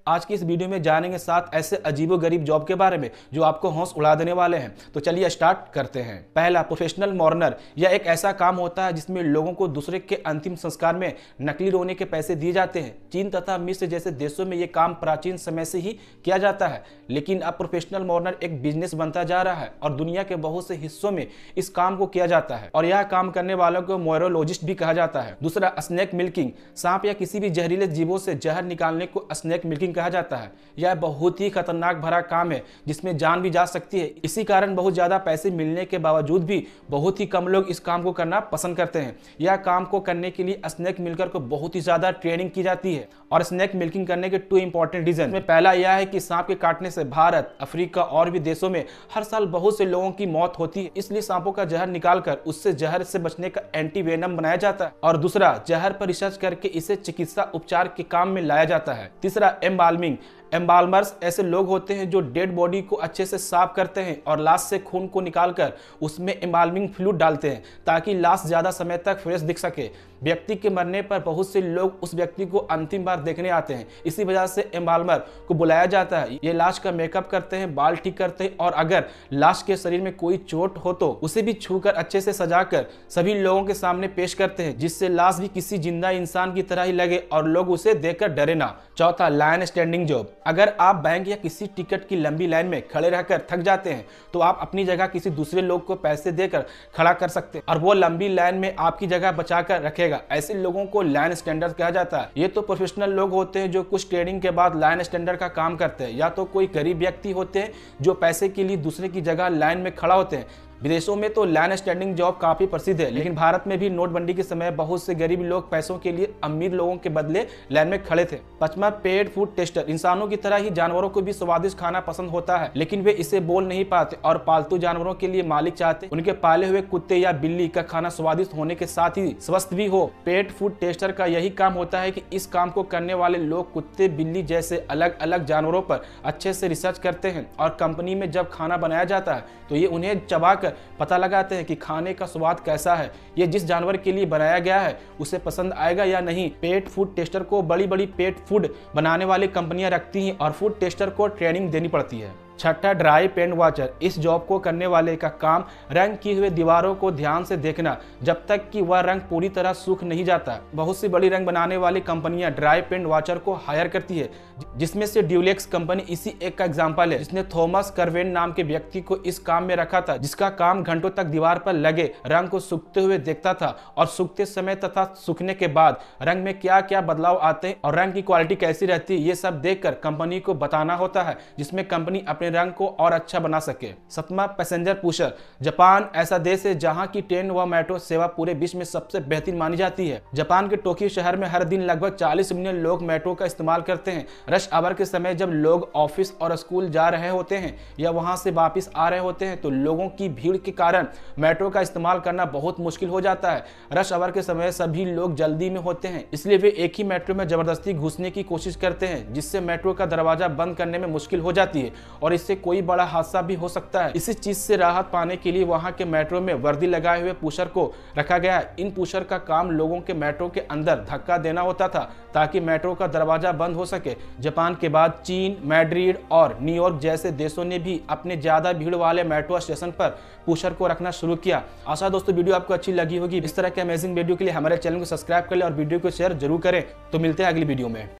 आज की इस वीडियो में जानेंगे 7 ऐसे अजीबोगरीब जॉब के बारे में जो आपको होश उड़ा देने वाले हैं। तो चलिए स्टार्ट करते हैं। पहला, प्रोफेशनल मॉर्नर। यह एक ऐसा काम होता है जिसमें लोगों को दूसरे के अंतिम संस्कार में नकली रोने के पैसे दिए जाते हैं। चीन तथा मिस्र जैसे देशों में यह काम प्राचीन समय से ही किया जाता है, लेकिन अब प्रोफेशनल मॉर्नर एक बिजनेस बनता जा रहा है और दुनिया के बहुत से हिस्सों में इस काम को किया जाता है और यह काम करने वालों को मोरोलॉजिस्ट भी कहा जाता है। दूसरा, स्नेक मिल्किंग। सांप या किसी भी जहरीले जीवों से जहर निकालने को स्नेक मिल्किंग कहा जाता है। यह बहुत ही खतरनाक भरा काम है जिसमें जान भी जा सकती है। इसी कारण बहुत ज्यादा पैसे मिलने के बावजूद भी बहुत ही कम लोग इस काम को करना पसंद करते हैं। यह काम को करने के लिए स्नेक मिल्कर को बहुत ही ज्यादा ट्रेनिंग की जाती है और स्नेक मिल्किंग करने के 2 इंपॉर्टेंट रीजन में पहला यह है कि सांप के काटने से भारत, अफ्रीका और भी देशों में हर साल बहुत से लोगों की मौत होती है, इसलिए सांपों का जहर निकालकर उससे जहर से बचने का एंटी वेनम बनाया जाता है। और दूसरा, जहर पर रिसर्च करके इसे चिकित्सा उपचार के काम में लाया जाता है। तीसरा, एम्बाल्मिंग। एम्बाल्मर्स ऐसे लोग होते हैं जो डेड बॉडी को अच्छे से साफ करते हैं और लाश से खून को निकालकर उसमें एम्बाल्मिंग फ्लूइड डालते हैं ताकि लाश ज्यादा समय तक फ्रेश दिख सके। व्यक्ति के मरने पर बहुत से लोग उस व्यक्ति को अंतिम बार देखने आते हैं, इसी वजह से एम्बाल्मर को बुलाया जाता है। ये लाश का मेकअप करते हैं, बाल ठीक करते हैं और अगर लाश के शरीर में कोई चोट हो तो उसे भी छूकर अच्छे से सजाकर सभी लोगों के सामने पेश करते हैं, जिससे लाश भी किसी जिंदा इंसान की तरह ही लगे और लोग उसे देखकर डरे ना। चौथा, लाइन स्टैंडिंग जॉब। अगर आप बैंक या किसी टिकट की लंबी लाइन में खड़े रहकर थक जाते हैं तो आप अपनी जगह किसी दूसरे लोग को पैसे देकर खड़ा कर सकते हैं और वो लंबी लाइन में आपकी जगह बचाकर रखेगा। ऐसे लोगों को लाइन स्टैंडर्ड कहा जाता है। ये तो प्रोफेशनल लोग होते हैं जो कुछ ट्रेनिंग के बाद लाइन स्टैंडर्ड का काम करते हैं, या तो कोई गरीब व्यक्ति होते हैं जो पैसे के लिए दूसरे की जगह लाइन में खड़ा होते हैं। विदेशों में तो लाइन स्टैंडिंग जॉब काफी प्रसिद्ध है, लेकिन भारत में भी नोटबंदी के समय बहुत से गरीब लोग पैसों के लिए अमीर लोगों के बदले लाइन में खड़े थे। पांचवा, पेड फूड टेस्टर। इंसानों की तरह ही जानवरों को भी स्वादिष्ट खाना पसंद होता है, लेकिन वे इसे बोल नहीं पाते और पालतू जानवरों के लिए मालिक चाहते उनके पाले हुए कुत्ते या बिल्ली का खाना स्वादिष्ट होने के साथ ही स्वस्थ भी हो। पेड फूड टेस्टर का यही काम होता है कि इस काम को करने वाले लोग कुत्ते, बिल्ली जैसे अलग अलग जानवरों पर अच्छे से रिसर्च करते हैं और कंपनी में जब खाना बनाया जाता है तो ये उन्हें चबाकर पता लगाते हैं कि खाने का स्वाद कैसा है, ये जिस जानवर के लिए बनाया गया है उसे पसंद आएगा या नहीं। पेट फूड टेस्टर को बड़ी बड़ी पेट फूड बनाने वाली कंपनियां रखती हैं और फूड टेस्टर को ट्रेनिंग देनी पड़ती है। छठा, ड्राई पेंट वॉचर। इस जॉब को करने वाले का काम रंग की हुए दीवारों को ध्यान से देखना जब तक कि वह रंग पूरी तरह सूख नहीं जाता। बहुत सी बड़ी रंग बनाने वाली कंपनियां ड्राई पेंट वॉचर को हायर करती है, जिसमें से ड्यूलेक्स कंपनी इसी एक का एग्जांपल है, जिसने थॉमस करवेन नाम के व्यक्ति को इस काम में रखा था, जिसका काम घंटों तक दीवार पर लगे रंग को सूखते हुए देखता था और सूखते समय तथा सूखने के बाद रंग में क्या क्या बदलाव आते हैं और रंग की क्वालिटी कैसी रहती है, ये सब देखकर कंपनी को बताना होता है, जिसमें कंपनी अपने रंग को और अच्छा बना सके। सतमा, पैसेंजर पुशर। जापान ऐसा देश है जहां की ट्रेन व मेट्रो सेवा पूरे विश्व में सबसे बेहतरीन मानी जाती है। जापान के टोक्यो शहर में हर दिन लगभग 40 मिलियन लोग मेट्रो का इस्तेमाल करते हैं। रश आवर के समय जब लोग ऑफिस और स्कूल जा रहे होते हैं या वहां से वापिस आ रहे होते हैं तो लोगों की भीड़ के कारण मेट्रो का इस्तेमाल करना बहुत मुश्किल हो जाता है। रश आवर के समय सभी लोग जल्दी में होते हैं, इसलिए वे एक ही मेट्रो में जबरदस्ती घुसने की कोशिश करते हैं, जिससे मेट्रो का दरवाजा बंद करने में मुश्किल हो जाती है और इससे कोई बड़ा हादसा भी हो सकता है। इसी चीज से राहत पाने के लिए वहां के मेट्रो में वर्दी लगाए हुए पुशर को रखा गया है। इन पुशर का काम लोगों के मेट्रो के अंदर धक्का देना होता था ताकि मेट्रो का दरवाजा बंद हो सके। जापान के बाद चीन, मैड्रिड और न्यूयॉर्क जैसे देशों ने भी अपने ज्यादा भीड़ वाले मेट्रो स्टेशन पर पुशर को रखना शुरू किया। आशा दोस्तों वीडियो आपको अच्छी लगी होगी। इस तरह के अमेजिंग वीडियो के लिए हमारे चैनल को सब्सक्राइब कर ले और वीडियो को शेयर जरूर करें। तो मिलते हैं अगली वीडियो में।